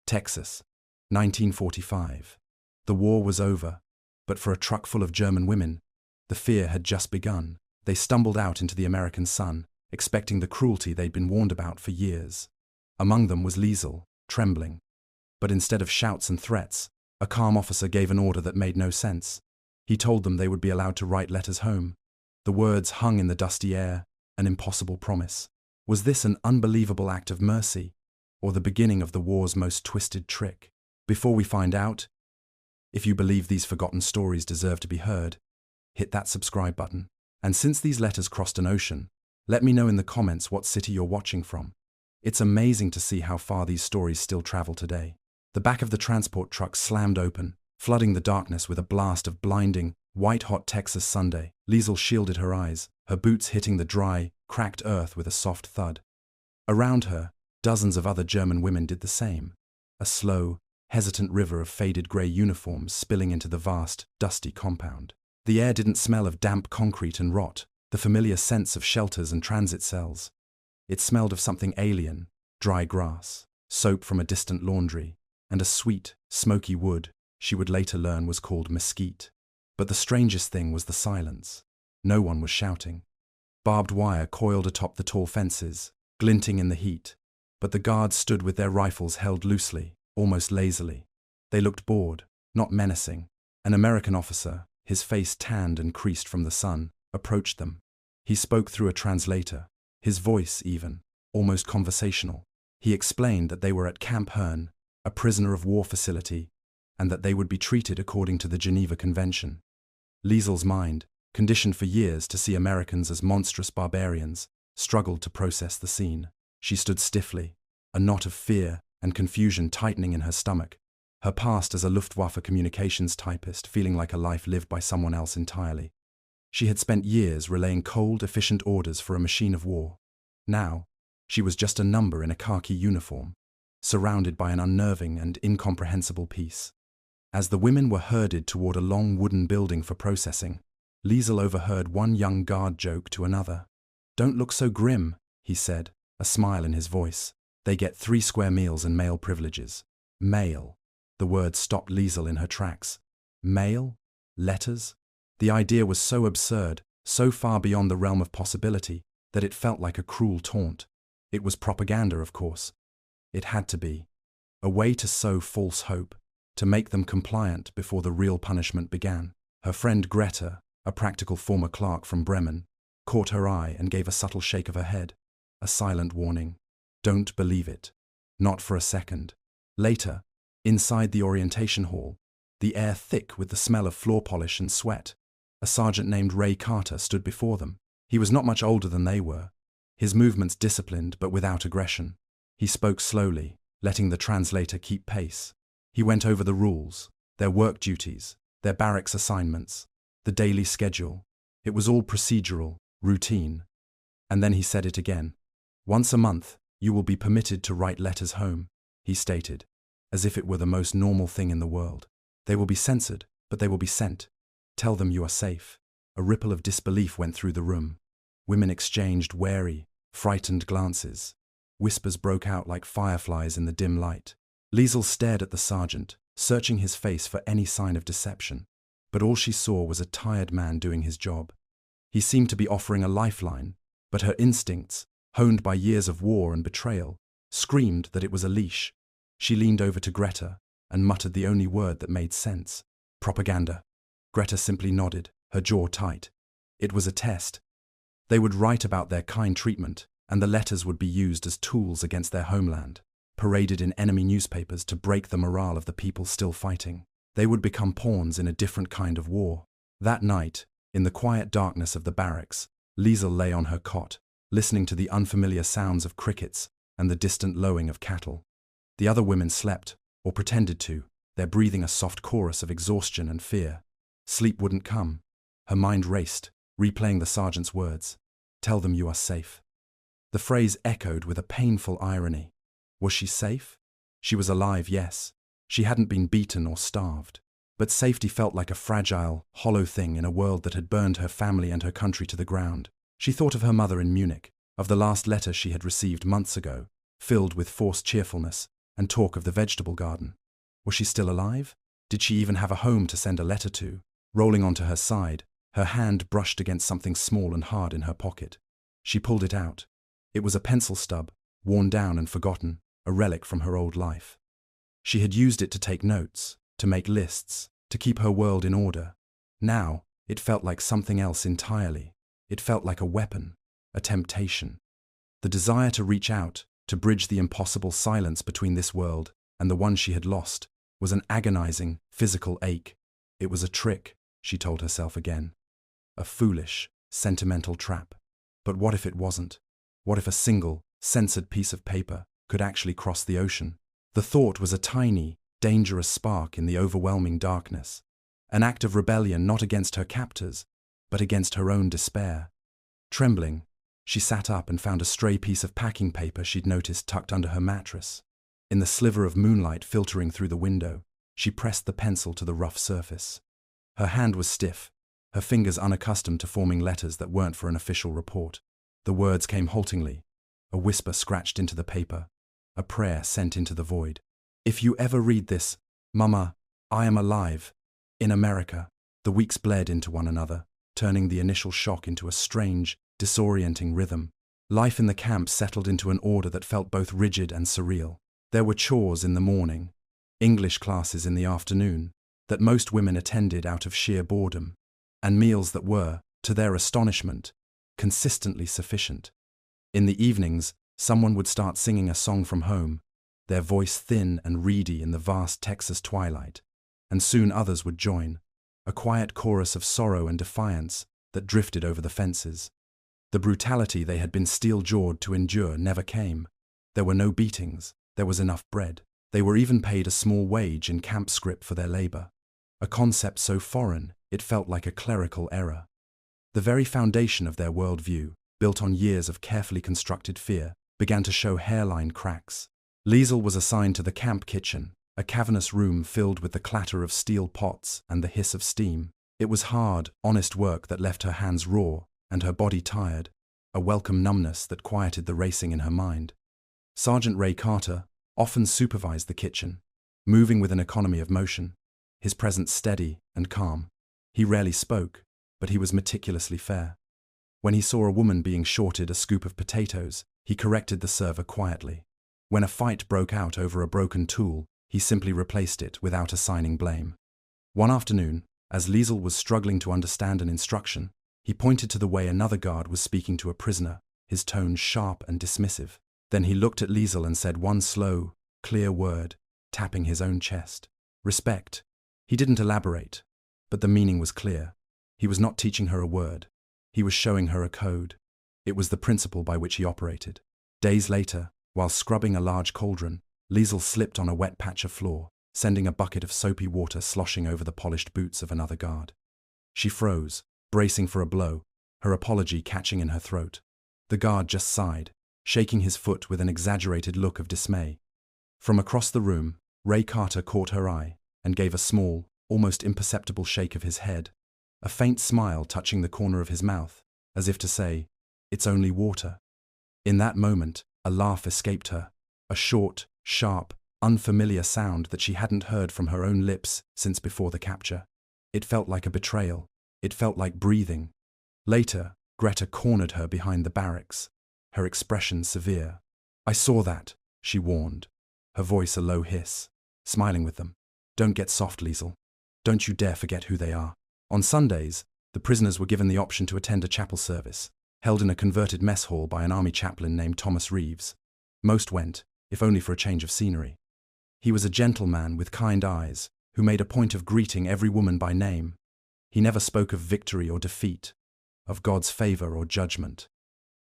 Texas, 1945. The war was over, but for a truck full of German women, the fear had just begun. They stumbled out into the American sun, expecting the cruelty they'd been warned about for years. Among them was Liesel, trembling. But instead of shouts and threats, a calm officer gave an order that made no sense. He told them they would be allowed to write letters home. The words hung in the dusty air, an impossible promise. Was this an unbelievable act of mercy, or the beginning of the war's most twisted trick? Before we find out, if you believe these forgotten stories deserve to be heard, hit that subscribe button. And since these letters crossed an ocean, let me know in the comments what city you're watching from. It's amazing to see how far these stories still travel today. The back of the transport truck slammed open, flooding the darkness with a blast of blinding, white-hot Texas Sunday. Liesel shielded her eyes, her boots hitting the dry, cracked earth with a soft thud. Around her, dozens of other German women did the same. A slow, hesitant river of faded grey uniforms spilling into the vast, dusty compound. The air didn't smell of damp concrete and rot, the familiar scents of shelters and transit cells. It smelled of something alien, dry grass, soap from a distant laundry, and a sweet, smoky wood she would later learn was called mesquite. But the strangest thing was the silence. No one was shouting. Barbed wire coiled atop the tall fences, glinting in the heat, but the guards stood with their rifles held loosely, almost lazily. They looked bored, not menacing. An American officer, his face tanned and creased from the sun, approached them. He spoke through a translator, his voice even, almost conversational. He explained that they were at Camp Hearn, a prisoner of war facility, and that they would be treated according to the Geneva Convention. Liesel's mind, conditioned for years to see Americans as monstrous barbarians, struggled to process the scene. She stood stiffly, a knot of fear and confusion tightening in her stomach, her past as a Luftwaffe communications typist feeling like a life lived by someone else entirely. She had spent years relaying cold, efficient orders for a machine of war. Now, she was just a number in a khaki uniform, surrounded by an unnerving and incomprehensible peace. As the women were herded toward a long wooden building for processing, Liesel overheard one young guard joke to another. "Don't look so grim," he said, a smile in his voice. "They get 3 square meals and male privileges." Mail. The word stopped Liesel in her tracks. Mail? Letters? The idea was so absurd, so far beyond the realm of possibility, that it felt like a cruel taunt. It was propaganda, of course. It had to be. A way to sow false hope, to make them compliant before the real punishment began. Her friend Greta, a practical former clerk from Bremen, caught her eye and gave a subtle shake of her head, a silent warning. Don't believe it. Not for a second. Later, inside the orientation hall, the air thick with the smell of floor polish and sweat, a sergeant named Ray Carter stood before them. He was not much older than they were, his movements disciplined but without aggression. He spoke slowly, letting the translator keep pace. He went over the rules, their work duties, their barracks assignments, the daily schedule. It was all procedural, routine. And then he said it again. "Once a month, you will be permitted to write letters home," he stated, as if it were the most normal thing in the world. "They will be censored, but they will be sent. Tell them you are safe." A ripple of disbelief went through the room. Women exchanged wary, frightened glances. Whispers broke out like fireflies in the dim light. Liesel stared at the sergeant, searching his face for any sign of deception. But all she saw was a tired man doing his job. He seemed to be offering a lifeline, but her instincts, honed by years of war and betrayal, screamed that it was a leash. She leaned over to Greta and muttered the only word that made sense. "Propaganda." Greta simply nodded, her jaw tight. It was a test. They would write about their kind treatment, and the letters would be used as tools against their homeland, paraded in enemy newspapers to break the morale of the people still fighting. They would become pawns in a different kind of war. That night, in the quiet darkness of the barracks, Liesel lay on her cot, listening to the unfamiliar sounds of crickets and the distant lowing of cattle. The other women slept, or pretended to, their breathing a soft chorus of exhaustion and fear. Sleep wouldn't come. Her mind raced, replaying the sergeant's words. "Tell them you are safe." The phrase echoed with a painful irony. Was she safe? She was alive, yes. She hadn't been beaten or starved. But safety felt like a fragile, hollow thing in a world that had burned her family and her country to the ground. She thought of her mother in Munich, of the last letter she had received months ago, filled with forced cheerfulness, and talk of the vegetable garden. Was she still alive? Did she even have a home to send a letter to? Rolling onto her side, her hand brushed against something small and hard in her pocket. She pulled it out. It was a pencil stub, worn down and forgotten, a relic from her old life. She had used it to take notes, to make lists, to keep her world in order. Now, it felt like something else entirely. It felt like a weapon, a temptation. The desire to reach out, to bridge the impossible silence between this world and the one she had lost, was an agonizing, physical ache. It was a trick, she told herself again. A foolish, sentimental trap. But what if it wasn't? What if a single, censored piece of paper could actually cross the ocean? The thought was a tiny, dangerous spark in the overwhelming darkness. An act of rebellion not against her captors, but against her own despair. Trembling, she sat up and found a stray piece of packing paper she'd noticed tucked under her mattress. In the sliver of moonlight filtering through the window, she pressed the pencil to the rough surface. Her hand was stiff, her fingers unaccustomed to forming letters that weren't for an official report. The words came haltingly, a whisper scratched into the paper, a prayer sent into the void. If you ever read this, Mama, I am alive. In America. The weeks bled into one another, turning the initial shock into a strange, disorienting rhythm. Life in the camp settled into an order that felt both rigid and surreal. There were chores in the morning, English classes in the afternoon, that most women attended out of sheer boredom, and meals that were, to their astonishment, consistently sufficient. In the evenings, someone would start singing a song from home, their voice thin and reedy in the vast Texas twilight, and soon others would join, a quiet chorus of sorrow and defiance that drifted over the fences. The brutality they had been steel-jawed to endure never came. There were no beatings, there was enough bread. They were even paid a small wage in camp scrip for their labor, a concept so foreign it felt like a clerical error. The very foundation of their worldview, built on years of carefully constructed fear, began to show hairline cracks. Liesel was assigned to the camp kitchen, a cavernous room filled with the clatter of steel pots and the hiss of steam. It was hard, honest work that left her hands raw and her body tired, a welcome numbness that quieted the racing in her mind. Sergeant Ray Carter often supervised the kitchen, moving with an economy of motion, his presence steady and calm. He rarely spoke, but he was meticulously fair. When he saw a woman being shorted a scoop of potatoes, he corrected the server quietly. When a fight broke out over a broken tool, he simply replaced it without assigning blame. One afternoon, as Liesel was struggling to understand an instruction, he pointed to the way another guard was speaking to a prisoner, his tone sharp and dismissive. Then he looked at Liesel and said one slow, clear word, tapping his own chest. Respect. He didn't elaborate, but the meaning was clear. He was not teaching her a word. He was showing her a code. It was the principle by which he operated. Days later, while scrubbing a large cauldron, Liesel slipped on a wet patch of floor, sending a bucket of soapy water sloshing over the polished boots of another guard. She froze, bracing for a blow, her apology catching in her throat. The guard just sighed, shaking his foot with an exaggerated look of dismay. From across the room, Ray Carter caught her eye and gave a small, almost imperceptible shake of his head, a faint smile touching the corner of his mouth, as if to say, "It's only water." In that moment, a laugh escaped her, a short, sharp, unfamiliar sound that she hadn't heard from her own lips since before the capture. It felt like a betrayal. It felt like breathing. Later, Greta cornered her behind the barracks, her expression severe. "I saw that," she warned, her voice a low hiss, smiling with them. "Don't get soft, Liesel. Don't you dare forget who they are." On Sundays, the prisoners were given the option to attend a chapel service, held in a converted mess hall by an army chaplain named Thomas Reeves. Most went, if only for a change of scenery. He was a gentleman with kind eyes, who made a point of greeting every woman by name. He never spoke of victory or defeat, of God's favor or judgment.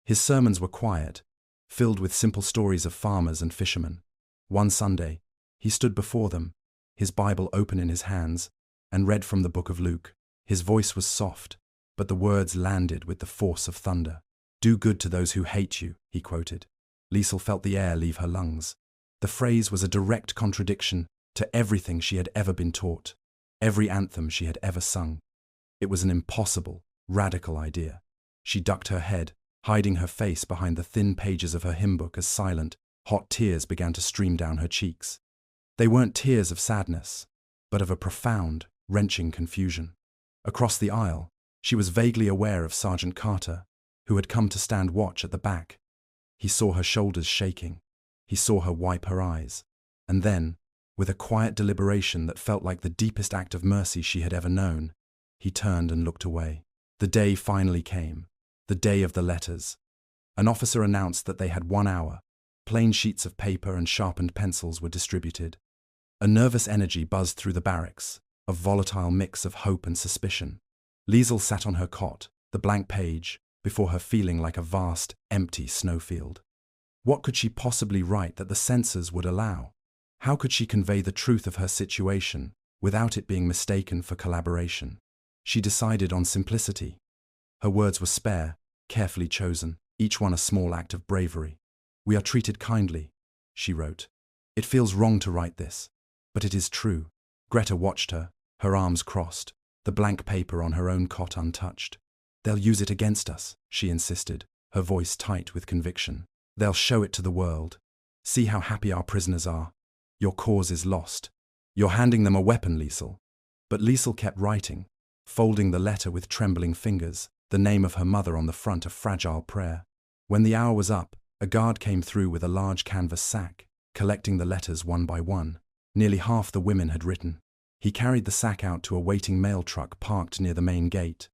His sermons were quiet, filled with simple stories of farmers and fishermen. One Sunday, he stood before them, his Bible open in his hands, and read from the book of Luke. His voice was soft, but the words landed with the force of thunder. "Do good to those who hate you," he quoted. Liesel felt the air leave her lungs. The phrase was a direct contradiction to everything she had ever been taught, every anthem she had ever sung. It was an impossible, radical idea. She ducked her head, hiding her face behind the thin pages of her hymn book as silent, Hot tears began to stream down her cheeks. They weren't tears of sadness, but of a profound, wrenching confusion. Across the aisle, she was vaguely aware of Sergeant Carter, who had come to stand watch at the back. He saw her shoulders shaking. He saw her wipe her eyes. And then, with a quiet deliberation that felt like the deepest act of mercy she had ever known, he turned and looked away. The day finally came. The day of the letters. An officer announced that they had 1 hour. Plain sheets of paper and sharpened pencils were distributed. A nervous energy buzzed through the barracks, a volatile mix of hope and suspicion. Liesl sat on her cot, the blank page, before her feeling like a vast, empty snowfield. What could she possibly write that the censors would allow? How could she convey the truth of her situation without it being mistaken for collaboration? She decided on simplicity. Her words were spare, carefully chosen, each one a small act of bravery. "We are treated kindly," she wrote. "It feels wrong to write this, but it is true." Greta watched her, her arms crossed, the blank paper on her own cot untouched. "They'll use it against us," she insisted, her voice tight with conviction. "They'll show it to the world. See how happy our prisoners are. Your cause is lost. You're handing them a weapon, Liesl." But Liesl kept writing, folding the letter with trembling fingers, the name of her mother on the front a fragile prayer. When the hour was up, a guard came through with a large canvas sack, collecting the letters one by one. Nearly half the women had written. He carried the sack out to a waiting mail truck parked near the main gate.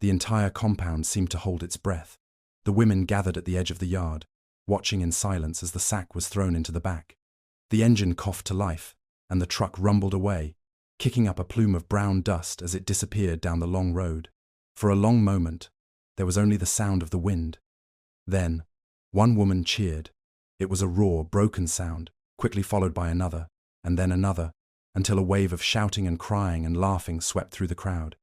The entire compound seemed to hold its breath. The women gathered at the edge of the yard, watching in silence as the sack was thrown into the back. The engine coughed to life, and the truck rumbled away, kicking up a plume of brown dust as it disappeared down the long road. For a long moment, there was only the sound of the wind. Then, one woman cheered. It was a raw, broken sound, quickly followed by another, and then another, until a wave of shouting and crying and laughing swept through the crowd.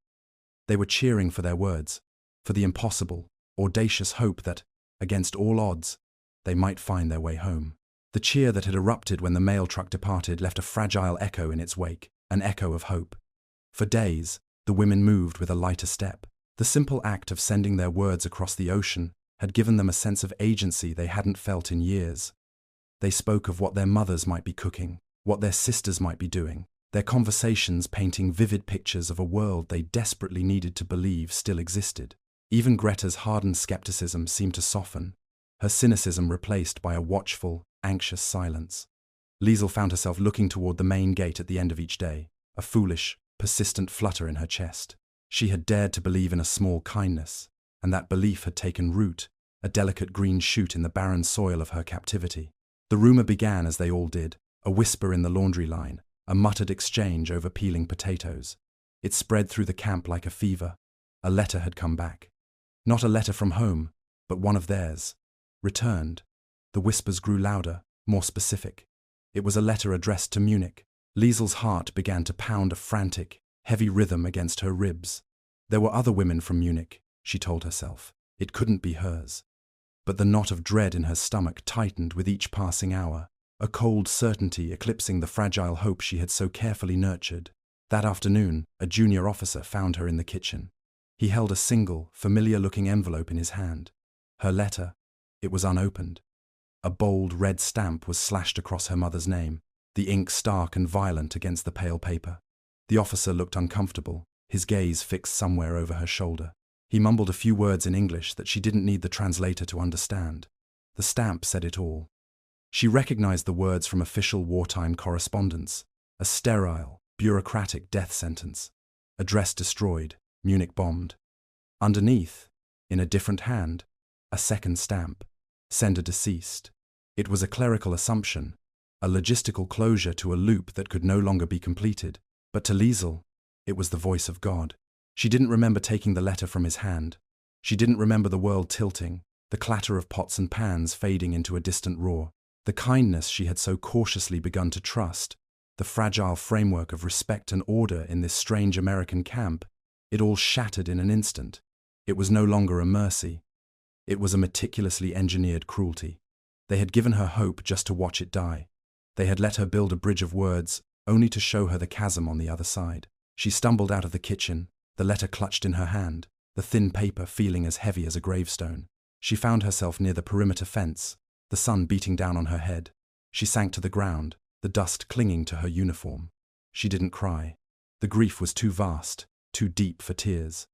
They were cheering for their words, for the impossible, audacious hope that, against all odds, they might find their way home. The cheer that had erupted when the mail truck departed left a fragile echo in its wake, an echo of hope. For days, the women moved with a lighter step. The simple act of sending their words across the ocean had given them a sense of agency they hadn't felt in years. They spoke of what their mothers might be cooking, what their sisters might be doing, their conversations painting vivid pictures of a world they desperately needed to believe still existed. Even Greta's hardened skepticism seemed to soften, her cynicism replaced by a watchful, anxious silence. Liesl found herself looking toward the main gate at the end of each day, a foolish, persistent flutter in her chest. She had dared to believe in a small kindness, and that belief had taken root, a delicate green shoot in the barren soil of her captivity. The rumor began as they all did, a whisper in the laundry line, a muttered exchange over peeling potatoes. It spread through the camp like a fever. A letter had come back. Not a letter from home, but one of theirs. Returned. The whispers grew louder, more specific. It was a letter addressed to Munich. Liesl's heart began to pound a frantic, heavy rhythm against her ribs. There were other women from Munich, she told herself. It couldn't be hers. But the knot of dread in her stomach tightened with each passing hour, a cold certainty eclipsing the fragile hope she had so carefully nurtured. That afternoon, a junior officer found her in the kitchen. He held a single, familiar-looking envelope in his hand. Her letter. It was unopened. A bold red stamp was slashed across her mother's name, the ink stark and violent against the pale paper. The officer looked uncomfortable, his gaze fixed somewhere over her shoulder. He mumbled a few words in English that she didn't need the translator to understand. The stamp said it all. She recognized the words from official wartime correspondence, a sterile, bureaucratic death sentence. Address destroyed, Munich bombed. Underneath, in a different hand, a second stamp, sender deceased. It was a clerical assumption, a logistical closure to a loop that could no longer be completed. But to Liesl, it was the voice of God. She didn't remember taking the letter from his hand. She didn't remember the world tilting, the clatter of pots and pans fading into a distant roar, the kindness she had so cautiously begun to trust, the fragile framework of respect and order in this strange American camp. It all shattered in an instant. It was no longer a mercy. It was a meticulously engineered cruelty. They had given her hope just to watch it die. They had let her build a bridge of words, only to show her the chasm on the other side. She stumbled out of the kitchen, the letter clutched in her hand, the thin paper feeling as heavy as a gravestone. She found herself near the perimeter fence, the sun beating down on her head. She sank to the ground, the dust clinging to her uniform. She didn't cry. The grief was too vast, too deep for tears.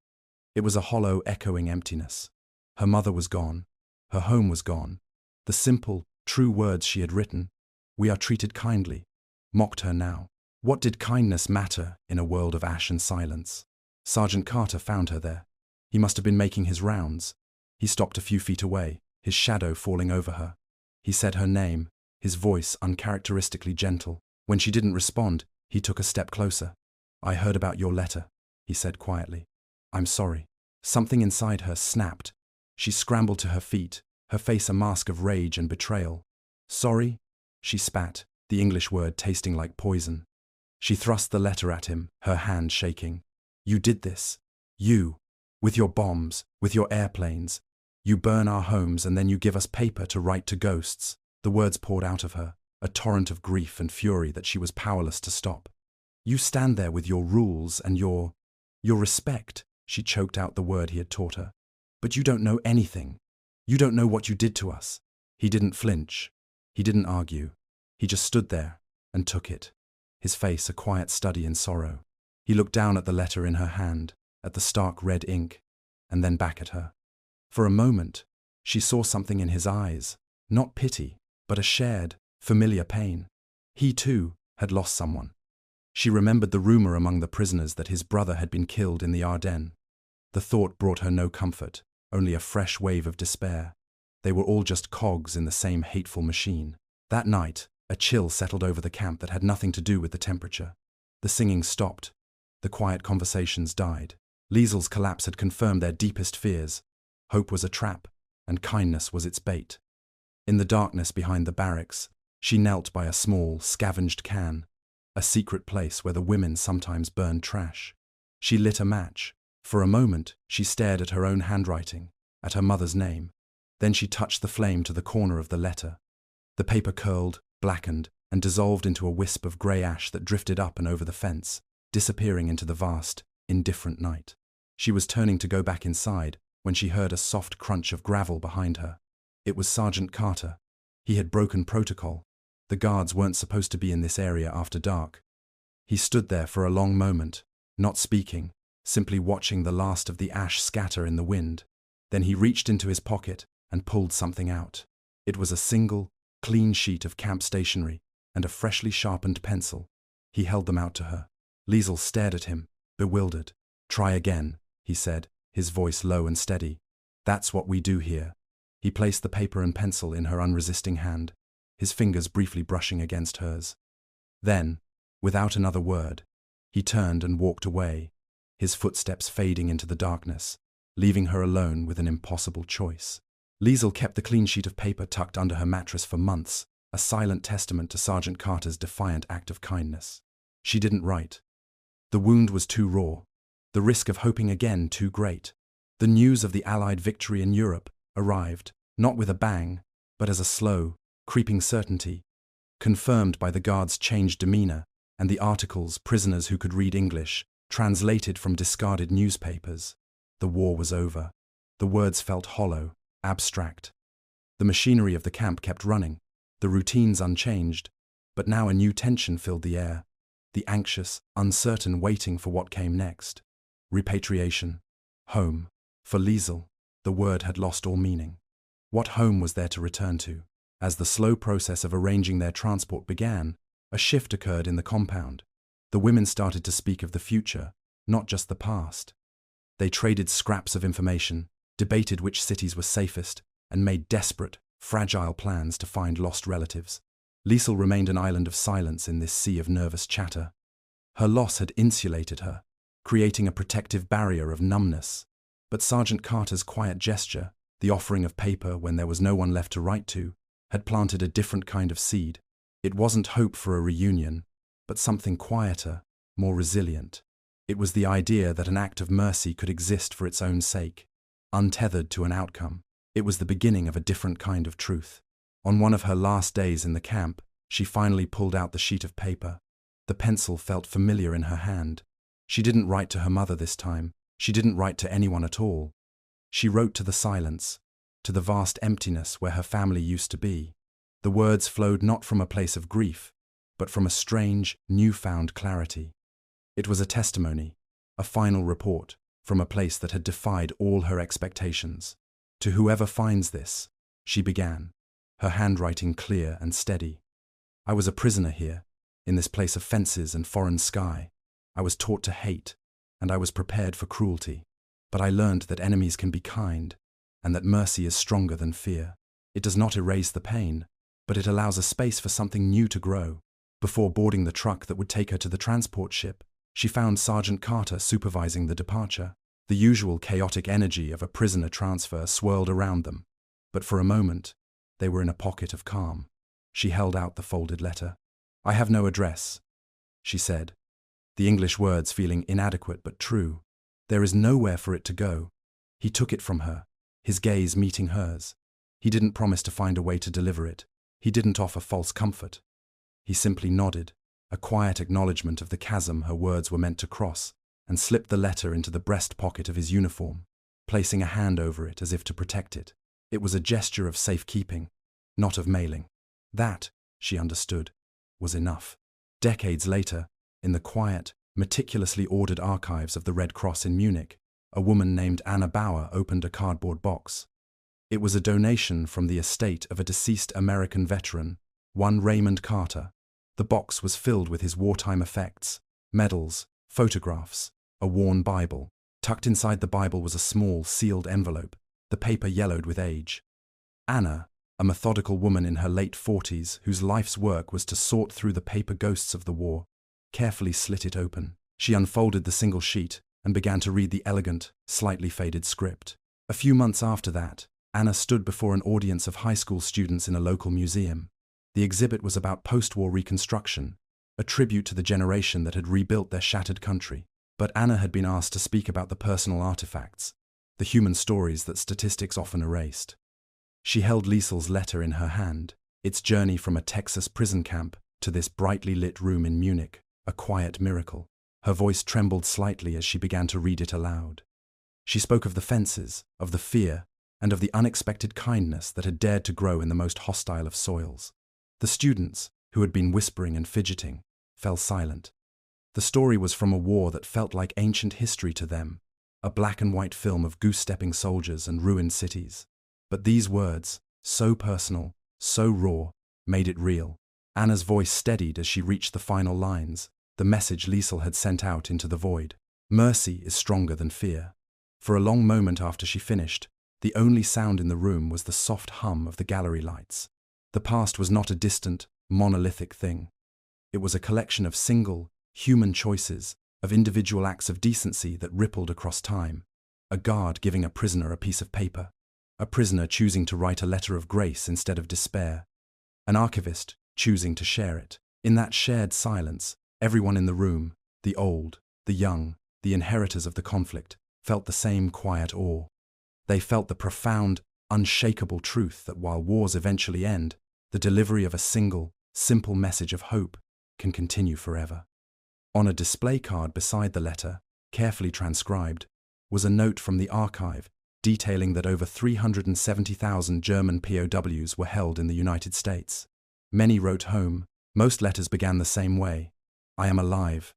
It was a hollow, echoing emptiness. Her mother was gone. Her home was gone. The simple, true words she had written, "We are treated kindly," mocked her now. What did kindness matter in a world of ash and silence? Sergeant Carter found her there. He must have been making his rounds. He stopped a few feet away, his shadow falling over her. He said her name, his voice uncharacteristically gentle. When she didn't respond, he took a step closer. "I heard about your letter," he said quietly. "I'm sorry." Something inside her snapped. She scrambled to her feet, her face a mask of rage and betrayal. "Sorry?" She spat, the English word tasting like poison. She thrust the letter at him, her hand shaking. "You did this. You. With your bombs, with your airplanes. You burn our homes and then you give us paper to write to ghosts." The words poured out of her, a torrent of grief and fury that she was powerless to stop. "You stand there with your rules and your respect," she choked out the word he had taught her. "But you don't know anything. You don't know what you did to us." He didn't flinch. He didn't argue. He just stood there and took it, his face a quiet study in sorrow. He looked down at the letter in her hand, at the stark red ink, and then back at her. For a moment, she saw something in his eyes, not pity, but a shared, familiar pain. He, too, had lost someone. She remembered the rumor among the prisoners that his brother had been killed in the Ardennes. The thought brought her no comfort, only a fresh wave of despair. They were all just cogs in the same hateful machine. That night, a chill settled over the camp that had nothing to do with the temperature. The singing stopped. The quiet conversations died. Liesel's collapse had confirmed their deepest fears. Hope was a trap, and kindness was its bait. In the darkness behind the barracks, she knelt by a small, scavenged can, a secret place where the women sometimes burned trash. She lit a match. For a moment, she stared at her own handwriting, at her mother's name. Then she touched the flame to the corner of the letter. The paper curled, blackened, and dissolved into a wisp of grey ash that drifted up and over the fence, disappearing into the vast, indifferent night. She was turning to go back inside when she heard a soft crunch of gravel behind her. It was Sergeant Carter. He had broken protocol. The guards weren't supposed to be in this area after dark. He stood there for a long moment, not speaking, simply watching the last of the ash scatter in the wind. Then he reached into his pocket and pulled something out. It was a single, clean sheet of camp stationery and a freshly sharpened pencil. He held them out to her. Liesel stared at him, bewildered. "Try again," he said, his voice low and steady. "That's what we do here." He placed the paper and pencil in her unresisting hand, his fingers briefly brushing against hers. Then, without another word, he turned and walked away, his footsteps fading into the darkness, leaving her alone with an impossible choice. Liesel kept the clean sheet of paper tucked under her mattress for months, a silent testament to Sergeant Carter's defiant act of kindness. She didn't write. The wound was too raw, the risk of hoping again too great. The news of the Allied victory in Europe arrived, not with a bang, but as a slow, creeping certainty, confirmed by the guards' changed demeanor and the articles prisoners who could read English translated from discarded newspapers. The war was over. The words felt hollow, abstract. The machinery of the camp kept running, the routines unchanged, but now a new tension filled the air, the anxious, uncertain waiting for what came next. Repatriation. Home. For Liesel, the word had lost all meaning. What home was there to return to? As the slow process of arranging their transport began, a shift occurred in the compound. The women started to speak of the future, not just the past. They traded scraps of information, debated which cities were safest, and made desperate, fragile plans to find lost relatives. Liesel remained an island of silence in this sea of nervous chatter. Her loss had insulated her, creating a protective barrier of numbness. But Sergeant Carter's quiet gesture, the offering of paper when there was no one left to write to, had planted a different kind of seed. It wasn't hope for a reunion, but something quieter, more resilient. It was the idea that an act of mercy could exist for its own sake, untethered to an outcome. It was the beginning of a different kind of truth. On one of her last days in the camp, she finally pulled out the sheet of paper. The pencil felt familiar in her hand. She didn't write to her mother this time. She didn't write to anyone at all. She wrote to the silence, to the vast emptiness where her family used to be. The words flowed not from a place of grief, but from a strange, newfound clarity. It was a testimony, a final report, from a place that had defied all her expectations. To whoever finds this, she began, her handwriting clear and steady. I was a prisoner here, in this place of fences and foreign sky. I was taught to hate, and I was prepared for cruelty. But I learned that enemies can be kind, and that mercy is stronger than fear. It does not erase the pain, but it allows a space for something new to grow. Before boarding the truck that would take her to the transport ship, she found Sergeant Carter supervising the departure. The usual chaotic energy of a prisoner transfer swirled around them, but for a moment, they were in a pocket of calm. She held out the folded letter. "I have no address," she said, the English words feeling inadequate but true. "There is nowhere for it to go." He took it from her, his gaze meeting hers. He didn't promise to find a way to deliver it. He didn't offer false comfort. He simply nodded, a quiet acknowledgement of the chasm her words were meant to cross, and slipped the letter into the breast pocket of his uniform, placing a hand over it as if to protect it. It was a gesture of safekeeping, not of mailing. That, she understood, was enough. Decades later, in the quiet, meticulously ordered archives of the Red Cross in Munich, a woman named Anna Bauer opened a cardboard box. It was a donation from the estate of a deceased American veteran, one Raymond Carter. The box was filled with his wartime effects, medals, photographs, a worn Bible. Tucked inside the Bible was a small, sealed envelope, the paper yellowed with age. Anna, a methodical woman in her late 40s whose life's work was to sort through the paper ghosts of the war, carefully slit it open. She unfolded the single sheet and began to read the elegant, slightly faded script. A few months after that, Anna stood before an audience of high school students in a local museum. The exhibit was about post-war reconstruction, a tribute to the generation that had rebuilt their shattered country. But Anna had been asked to speak about the personal artifacts, the human stories that statistics often erased. She held Liesel's letter in her hand, its journey from a Texas prison camp to this brightly lit room in Munich, a quiet miracle. Her voice trembled slightly as she began to read it aloud. She spoke of the fences, of the fear, and of the unexpected kindness that had dared to grow in the most hostile of soils. The students, who had been whispering and fidgeting, fell silent. The story was from a war that felt like ancient history to them, a black and white film of goose-stepping soldiers and ruined cities. But these words, so personal, so raw, made it real. Anna's voice steadied as she reached the final lines, the message Liesel had sent out into the void. Mercy is stronger than fear. For a long moment after she finished, the only sound in the room was the soft hum of the gallery lights. The past was not a distant, monolithic thing. It was a collection of single, human choices, of individual acts of decency that rippled across time. A guard giving a prisoner a piece of paper. A prisoner choosing to write a letter of grace instead of despair. An archivist choosing to share it. In that shared silence, everyone in the room, the old, the young, the inheritors of the conflict, felt the same quiet awe. They felt the profound, unshakable truth that while wars eventually end, the delivery of a single, simple message of hope can continue forever. On a display card beside the letter, carefully transcribed, was a note from the archive detailing that over 370,000 German POWs were held in the United States. Many wrote home. Most letters began the same way. "I am alive.